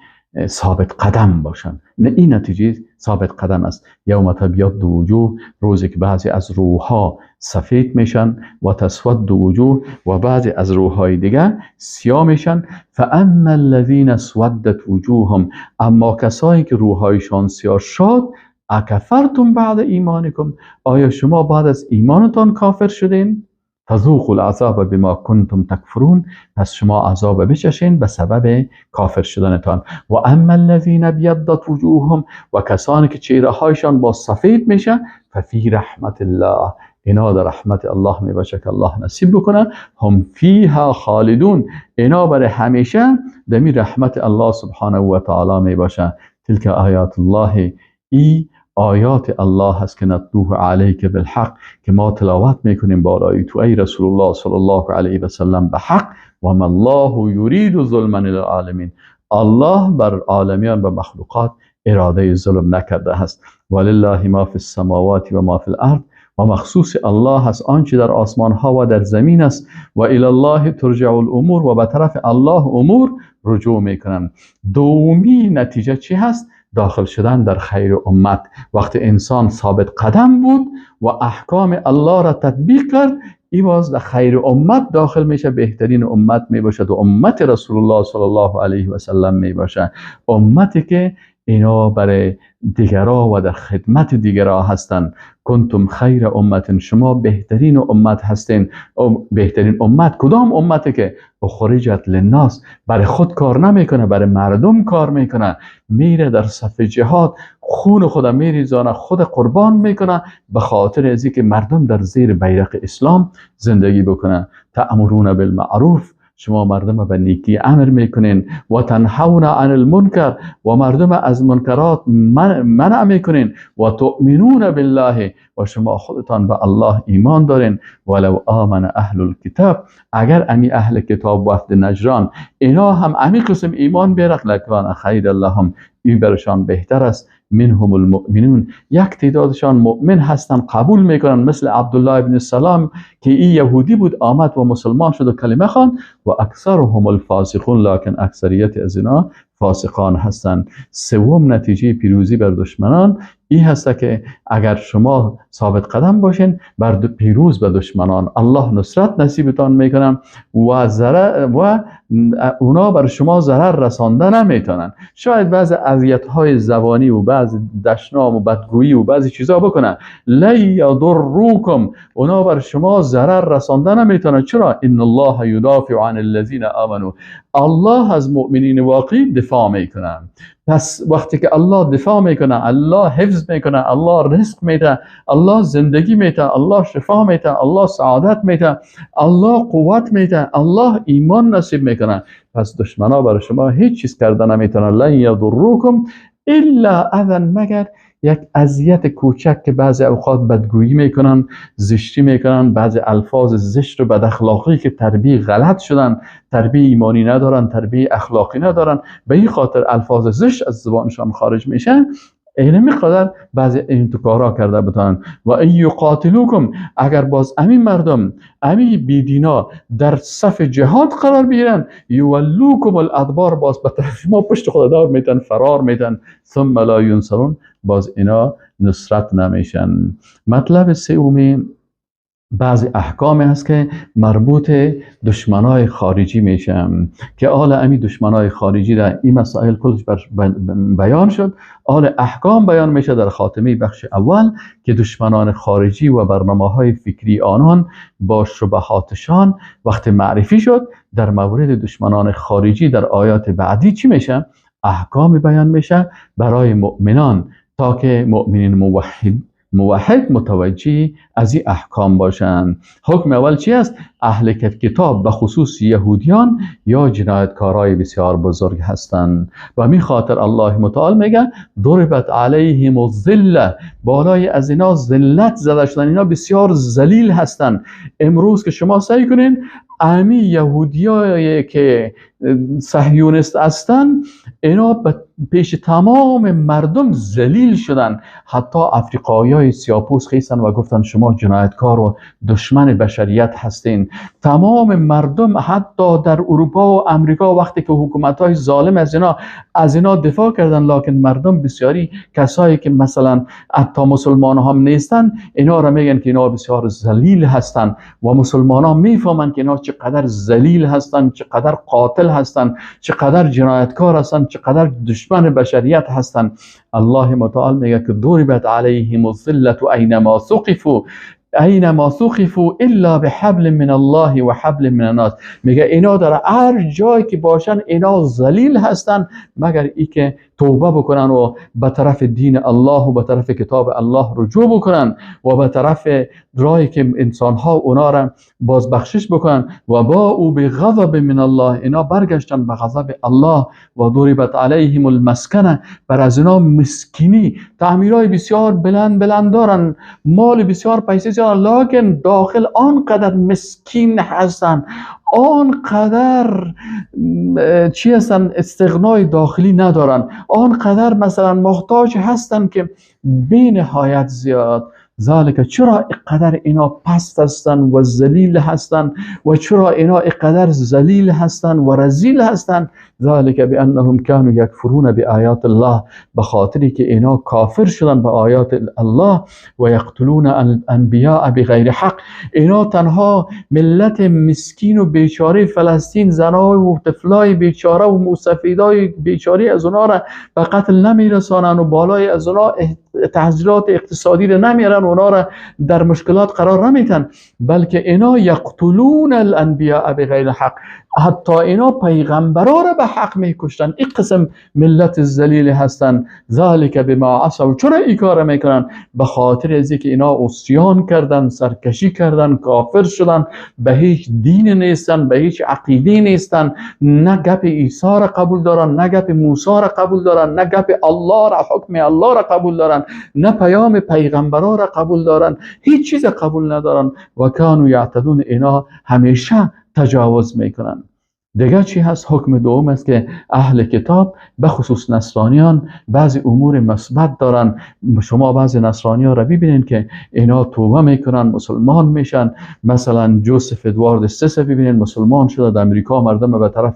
ثابت قدم باشن. نه این نتیجه ثابت قدم است. یوم تبیض وجوه، روزی که بعضی از روحها سفید میشن و تسود وجوه و بعضی از روحهای دیگر سیاه میشن. فاما الذین اسودت وجوههم، اما کسایی که روحهایشان سیاه شد، اکفرتم بعد ایمانکم، آیا شما بعد از ایمانتان کافر شدین؟ فذوقوا العذاب بما کنتم تکفرون، پس شما عذاب بچشین به سبب کافر شدنتان. و اما الذین ابیضت وجوههم، و کسانی که چهره هایشان با سفید میشه، ففی رحمت الله، اینا در رحمت الله میباشه که الله نصیب بکنه. هم فیها خالدون، اینا برای همیشه در رحمت الله سبحانه و تعالی میباشه. تلک آیات الله، ای آیات الله هست که نتلوه علیک بالحق، که ما تلاوت میکنیم بالای تو ای رسول الله صلی الله علیه و سلم به حق. و ما الله یرید ظلما للعالمین، الله بر عالمیان و مخلوقات اراده ظلم نکرده است. ولله ما فی السماوات و ما فی الارض، و مخصوص الله هست آنچه در آسمان ها و در زمین است. و الی الله ترجع الامور، و به طرف الله امور رجوع میکنن. دومی نتیجه چی هست؟ داخل شدن در خیر امت. وقتی انسان ثابت قدم بود و احکام الله را تطبیق کرد، این باز در خیر امت داخل میشه، بهترین امت میباشد و امت رسول الله صلی الله علیه و سلم میباشد. امتی که اینا برای دیگرها و در خدمت دیگرها هستند. کنتم خیر امت، شما بهترین امت هستین. بهترین امت کدام امتی؟ که اخرجت للناس، برای خود کار نمیکنه، برای مردم کار میکنه، میره در صف جهاد، خون خود میریزانه، خود قربان میکنه به خاطر از اینکه مردم در زیر بیرق اسلام زندگی بکنه. تأمرون بالمعروف، شما مردم به نیکی امر میکنین. و تنهون عن المنکر، و مردم از منکرات منع میکنین. و تؤمنون بالله، و شما خودتان به الله ایمان دارین. ولو آمن اهل الكتاب، اگر امی اهل کتاب وفد نجران اینا هم امی قسم ایمان بیارد، لکان خیر لهم، این برشان بهتر است. منهم المؤمنون، یک تعدادشان مؤمن هستن، قبول میکنن، مثل عبدالله ابن سلام که این یهودی بود، آمد و مسلمان شد و کلمه خواند. و اکثرهم الفاسقون، لکن اکثریت از اینا فاسقان هستند. سوم نتیجه پیروزی بر دشمنان این هست که اگر شما ثابت قدم باشین، بر پیروز به دشمنان الله نصرت نصیبتان میکنن و اونا بر شما ضرر رسانده نمیتونن. شاید بعض اذیت‌های زبانی و بعض دشنام و بدگویی و بعضی چیزا بکنن، لا یضروکم، اونا بر شما ضرر رسانده نمیتونن. چرا؟ ان الله یدافع عن الذین آمنوا، الله از مؤمنین واقعی دفاع میکنه. پس وقتی که الله دفاع میکنه، الله حفظ میکنه، الله رزق میده، الله زندگی میده، الله شفا میده، الله سعادت میده، الله قوت میده، الله ایمان نصیب میکنه، پس دشمنا بر شما هیچ چیز کرده نمیتونن. لن یضروکم الا اذى، مگر یک اذیت کوچک که بعضی اوقات بدگویی میکنن، زشتی میکنن، بعضی الفاظ زشت و بد اخلاقی که تربیه غلط شدن، تربیه ایمانی ندارن، تربیه اخلاقی ندارن، به این خاطر الفاظ زشت از زبانشان خارج میشن. اینمی قدر بعضی این تو کارا کرده بتانن. و این یقاتلوکم، اگر باز امین مردم امی بیدینا در صف جهاد قرار بگیرن، یولوکم الادبار، باز به طرف ما پشت خود دار میتن، فرار میتن. ثم لا ینصرون، باز اینا نصرت نمیشن. مطلب سومی بعضی احکام هست که مربوط دشمنای خارجی میشه که آل امی دشمنای خارجی در این مسائل کلش بیان شد. آل احکام بیان میشه در خاتمه بخش اول که دشمنان خارجی و برنامه‌های فکری آنان با شبهاتشان وقت معرفی شد. در مورد دشمنان خارجی در آیات بعدی چی میشه؟ احکام بیان میشه برای مؤمنان تا که مؤمنین موحد متوجه از این احکام باشند. حکم اول چی است؟ اهل کتاب به خصوص یهودیان یا جنایتکارای بسیار بزرگ هستند. و همین خاطر الله متعال میگه ضربت علیهم الذله، بالای از اینا ذلت زده شدن، اینا بسیار ذلیل هستند. امروز که شما سعی کنین امی یهودیایی که صهیونیست هستن، اینا پیش تمام مردم ذلیل شدن. حتی افریقایی‌های سیاه‌پوست خیستن و گفتن شما جنایتکار و دشمن بشریت هستین. تمام مردم حتی در اروپا و امریکا وقتی که حکومت‌های ظالم از اینا دفاع کردن، لکن مردم بسیاری کسایی که مثلا حتی مسلمان هم نیستن اینا را میگن که اینا بسیار ذلیل هستن و مسلمان ها میفهمن که اینا چقدر ذلیل هستن، چقدر قاتل هستن، چقدر جنایتکار هستن، چقدر دشمن بشریت هستن. الله متعال میگه که ضربت علیهم الذلة اینما ثقفوا الا بحبل من الله و حبل من الناس. میگه اینا در هر جایی که باشن اینا ذلیل هستن مگر ای که توبه بکنن و به طرف دین الله و به طرف کتاب الله رجوع بکنن و به طرف راهی که انسان ها اونا را بازبخشش بکنن. و با او به غضب من الله، اینا برگشتن به غضب الله. و ضربت علیهم المسکنه، بر از اینا مسکینی، تعمیرهای بسیار بلند دارن، مال بسیار پیسه دارن، لکن داخل آنقدر مسکین هستن، آنقدر چی هستن، استغنای داخلی ندارن، آنقدر مثلا محتاج هستن که بی نهایت زیاد. ذالک، چرا اینقدر اینا پست هستن و ذلیل هستن و چرا اینا اینقدر ذلیل هستن و رذیل هستن؟ ذالک بانهم كانوا یکفرون بآیات الله، به خاطری که اینا کافر شدن به آیات الله. و یقتلون الانبیاء بغیر حق، اینا تنها ملت مسکین و بیچاره فلسطین، زنای و طفلای بیچاره و موسفیدای بیچاره از اونا را به قتل نمیرسانن و بالای از اونا تحصیلات اقتصادی را نمیارن، اونا را در مشکلات قرار نمیتن، بلکه اینا یقتلون الانبیاء بغیر حق، حتی اینا پیغمبرا را به حق میکشتن. این قسم ملت ذلیل هستن. ذالک بما عصوا، چرا این کار میکنن؟ به خاطر از اینکه اینا عصیان کردن، سرکشی کردن، کافر شدن، به هیچ دین نیستن، به هیچ عقیده نیستن، نه گپ عیسی را قبول دارن، نه گپ موسی را قبول دارن، نه گپ الله را، حکم الله را قبول دارن، نه پیام پیغمبرا را قبول دارن، هیچ چیز قبول ندارن. و کانوا یعتدون، اینا همیشه تجاوز میکنن. دیگه چی هست؟ حکم دوم است که اهل کتاب به خصوص نصرانیان بعضی امور مثبت دارن. شما بعضی نصرانیان را ببینید که اینا توبه میکنن، مسلمان میشن. مثلا جوزف ادوارد استس ببینید مسلمان شده، در امریکا مردم به طرف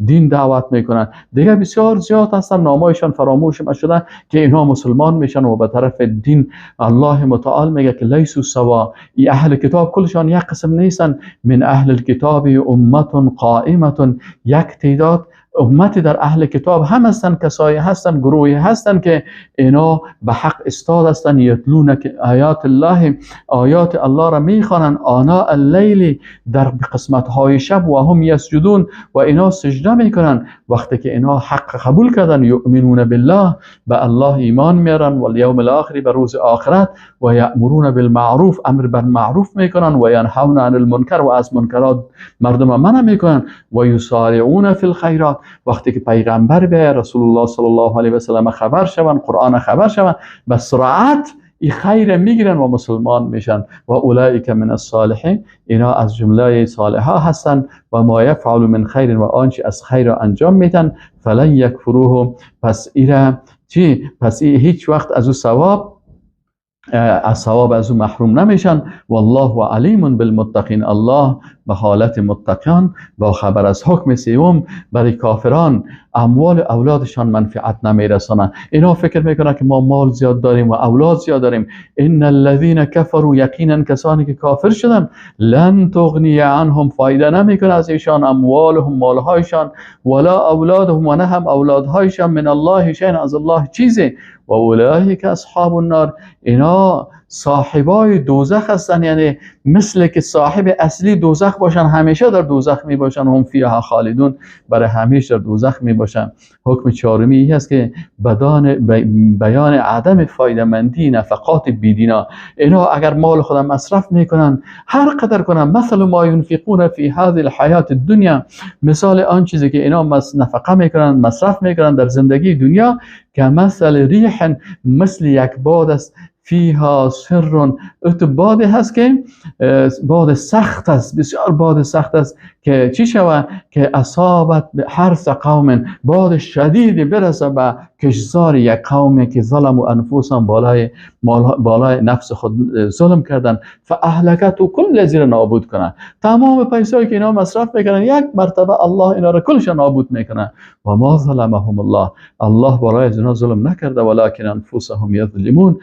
دین دعوت میکنن. دیگه بسیار زیاد هستن نامایشان فراموش شده که اینا مسلمان میشن و به طرف دین. الله متعال میگه که لیسوا سوا، ای اهل کتاب کلشان یک قسم نیستن. من اهل الکتاب امت قائمه، یک تعداد امتی در اهل کتاب هم هستن، کسایی هستن، گروهی هستن که اینا به حق استاد هستن. یتلون آیات الله، آیات الله را میخوانن آناء اللیل، در قسمت های شب، و هم یسجدون، و اینا سجده میکنن وقتی که اینا حق قبول کردن. یؤمنون بالله، به الله ایمان میارن، و الیوم الاخر، به روز آخرت. و یأمرون بالمعروف، امر بر معروف میکنن، و ینهون عن المنکر، و از منکرات مردم منع میکنن. و یسارعون فی الخیرات، وقتی که پیغمبر به رسول الله صلی الله علیه و سلم خبر شون، قرآن خبر شون، به سرعت این خیر میگیرن و مسلمان میشن. و اولئک من الصالحین، اینا از جمله صالحا هستن. و ما یفعل من خیر، و آنچه از خیر انجام میدن، فلن یکفروه، پس هیچ وقت از او ثواب از او محروم نمیشن. والله علیم بالمتقین، الله به حالت متقیان با خبر از حکم سوم برای کافران. اموال اولادشان منفعت نمیرسانه. اینا فکر میکنن که ما مال زیاد داریم و اولاد زیاد داریم. ان الذين كفروا، یقینا کسانی که کافر شدن، لن تغنی عنهم، فایده نمیکنه از ایشان اموالهم، مالهایشان، ولا اولادهم، و نه هم اولادهایشان، من الله شیئا، از الله چیزی، و اولئک اصحاب النار، اینا صاحبای دوزخ هستن. یعنی مثل که صاحب اصلی دوزخ باشن، همیشه در دوزخ می باشن، هم فیها خالدون، برای همیشه در دوزخ می باشن. حکم چهارمی این است که بیان عدم فایده مندی نفقات بیدینا. اینا اگر مال خودم مصرف میکنن، هر قدر کنن، مثل ما ينفقون فی هذه الحیات الدنیا، مثال آن چیزی که اینا نفقه میکنن، مصرف میکنن در زندگی دنیا، که مثل ریح، مثل یک باد است، فیها سر، باد هست که باد سخت است، بسیار باد سخت است، که چی شود؟ که اصابت به حرث قوم، باد شدیدی برسه به کشزار یک قومی که ظلم و انفسهم، بالای نفس خود ظلم کردن، فاهلکت و کل زیر نابود کنن. تمام پیسایی که اینا مصرف میکنن، یک مرتبه الله اینا را کلش نابود میکنه. و ما ظلمهم الله، الله بالای اینا ظلم نکرده، ولکن انفسهم یظلمون،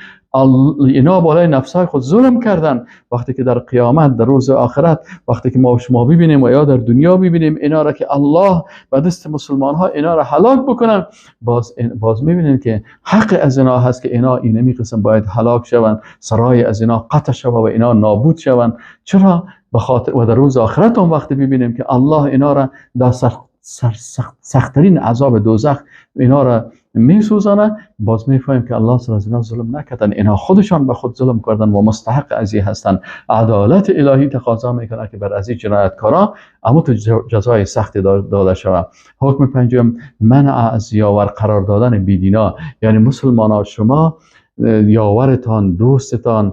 اینا بالای نفسهای خود ظلم کردن. وقتی که در قیامت، در روز آخرت، وقتی که ما و شما ببینیم و یا در دنیا ببینیم اینا را که الله به دست مسلمان ها اینا را هلاک بکنن، باز میبینیم که حق از اینا هست که اینا اینمی قسم باید هلاک شوند، سرای از اینا قطع شود و اینا نابود شوند. چرا؟ به خاطر و در روز آخرت هم وقتی ببینیم که الله اینا را در سختترین عذاب دوزخ اینا را میسوزانه، باز میفهمیم که الله سر از اینا ظلم نکردن، اینا خودشان به خود ظلم کردن و مستحق از این هستن. عدالت الهی تقاضا میکنه که بر از این جنایتکارا اما تو جزای سختی داده شود. حکم پنجم، منع از یاور قرار دادن بیدینا. یعنی مسلمانان، شما یاورتان، دوستتان،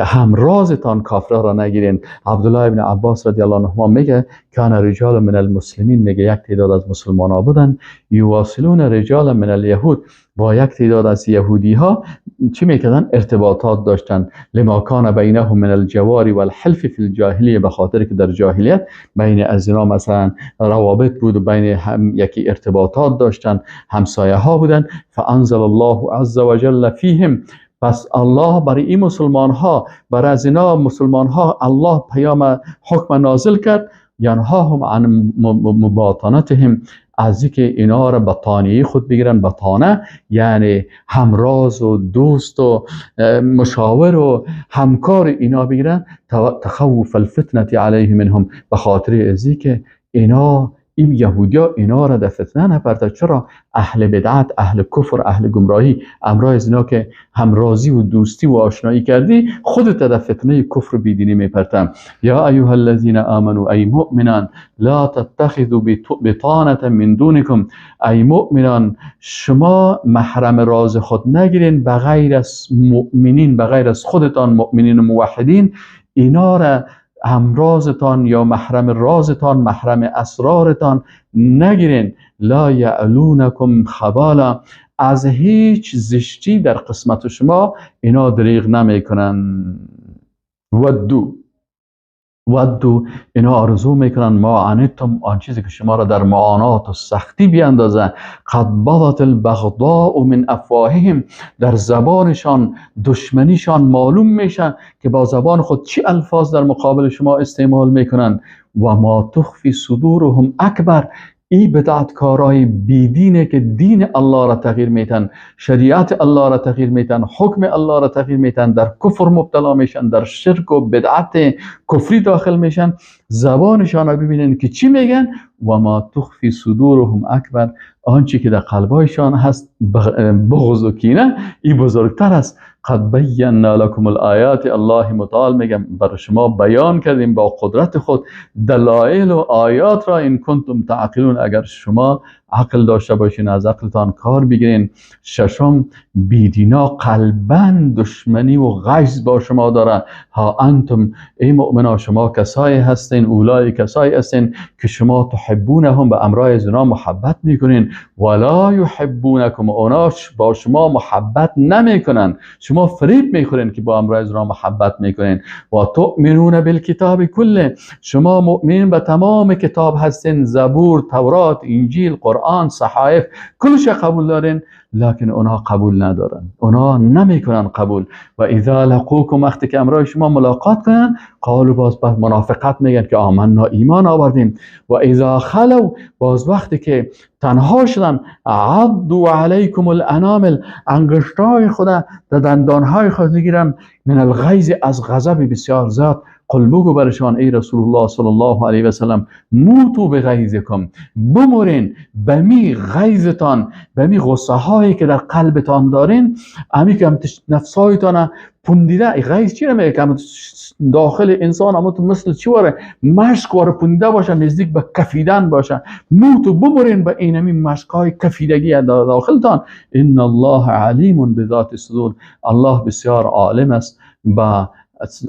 همرازتان کافرها را نگیرین. عبدالله ابن عباس رضی الله عنهما میگه کان رجال من المسلمین، میگه یک تعداد از مسلمان ها بودن، یواصلون رجال من الیهود، با یک تعداد از یهودی ها چی میکردن؟ ارتباطات داشتن. لما کان بینهم من الجوار والحلف فی الجاهلیه، به خاطر که در جاهلیت بین از اینا مثلا روابط بود و بین هم یکی ارتباطات داشتن، همسایه ها بودن. فانزل الله عز وجل فیهم، پس الله برای این مسلمان ها، برای از اینا مسلمان ها الله پیام حکم نازل کرد، ینهاهم عن مباطنتهم، از اینکه اینا را بطانیه خود بگیرن. بطانه یعنی همراز و دوست و مشاور و همکار اینا بگیرن. تخوف الفتنه علیه منهم، به خاطر از اینکه اینا، این یهودیا اینا را در فتنه نپرده. چرا؟ اهل بدعت، اهل کفر، اهل گمراهی، امرای از اینا که همرازی و دوستی و آشنایی کردی، خودت در فتنه کفر و بیدینی میپرتن. یا ایها الذین آمنوا، ای مؤمنان، لا تتخذوا بطانة من دونکم، ای مؤمنان شما محرم راز خود نگیرین بغیر از مؤمنین، بغیر از خودتان مؤمنین و موحدین، اینا را همرازتان یا محرم رازتان، محرم اسرارتان نگیرین. لا یعلونکم خبالا، از هیچ زشتی در قسمت شما اینا دریغ نمی کنن. ودو اینا آرزو میکنن، ما عنتم، آن چیزی که شما را در معانات و سختی بیاندازه. قد بدت البغضاء من افواههم، در زبانشان دشمنیشان معلوم میشن که با زبان خود چی الفاظ در مقابل شما استعمال میکنن. و ما تخفی صدورهم اکبر، این بدعتکارای بیدینه که دین الله را تغییر میتن، شریعت الله را تغییر میتن، حکم الله را تغییر میتن، در کفر مبتلا میشن، در شرک و بدعت کفری داخل میشن. زبانشان را ببینن که چی میگن. و ما تخفی صدورهم اکبر، آنچه که در قلبایشان هست بغض و کینه، این بزرگتر است. قد بینا لکم الآیات، الله متعال میگم بر شما بیان کردیم با قدرت خود دلایل و آیات را، این کنتم تعقلون، اگر شما عقل داشته باشین از عقلتان کار بگیرین. ششم، بیدینا قلباً دشمنی و غیظ با شما داره. ها انتم، ای مؤمنان، شما کسایی هستین، اولای کسایی هستین که شما تحبونهم، به امرای زنا محبت میکنین، ولا یحبونکم، اونا با شما محبت نمیکنن، شما فریب میخورین که با امرای زنا محبت میکنین. و تؤمنون بالکتاب کله، شما مؤمنین به تمام کتاب هستین، زبور، تورات، انجیل، قرآن قرآن، صحائف، کلش قبول دارین، لکن اونها قبول ندارن، اونها نمیکنن قبول. و اذا لقوکم، وقتی که امرای شما ملاقات کنن، قالوا، باز منافقت میگن که آمنا، ایمان آوردیم. و اذا خلو، باز وقتی که تنها شدن، عضوا علیکم الانامل، انگشتای خود در دندانهای خود میگیرن، من الغیظ، از غضب بسیار زیاد. قل بگو برشان ای رسول الله صلی الله علیه و سلم، موتوا بغیظکم، بمرین بمی غیظتان، بمی غصه هایی که در قلبتان دارین، امی که نفسایتان پوندیده. غیظ چی نمیگه که داخل انسان اما تو مثل چی واره، مشک واره پونده باشه، نزدیک به کفیدن باشه. موتو، بمرین به اینمی مشک های کفیدگی داخلتان. ان الله علیم بذات الصدور، الله بسیار عالم است با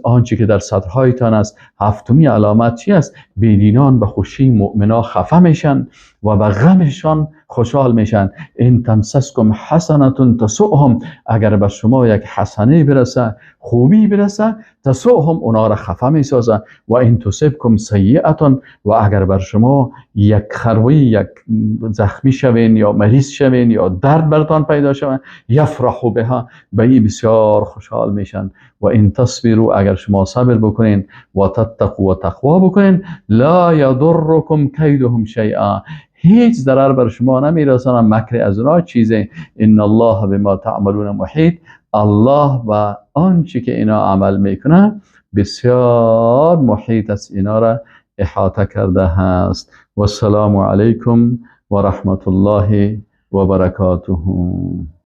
آنچه که در صدرهایتان است. هفتمی علامت چی است؟ بیدینان به خوشی مؤمنا خفه میشن و به غمشان خوشحال میشن. ان تمسسکم حسنه تسؤهم، اگر به شما یک حسنه برسه، خوبی برسه، تسؤهم، اونا را خفه میسازه. و ان تصبکم سیئه، و اگر بر شما یک خروی، یک زخمی شوین یا مریض شوین یا درد برتان پیدا شوه، یفرحوا بها، به این بسیار خوشحال میشن. و ان تصبروا، اگر شما صبر بکنین، و تتقوا، و تقوا بکنین، لا یضرکم کیدهم شیئا، هیچ ضرر بر شما نمیرسانه مکر از اونها چیزی. ان الله بما تعملون محیط، الله و آنچه که اینا عمل میکنه بسیار محیط است، اینا را احاطه کرده هست. و السلام علیکم و رحمت الله و برکاته.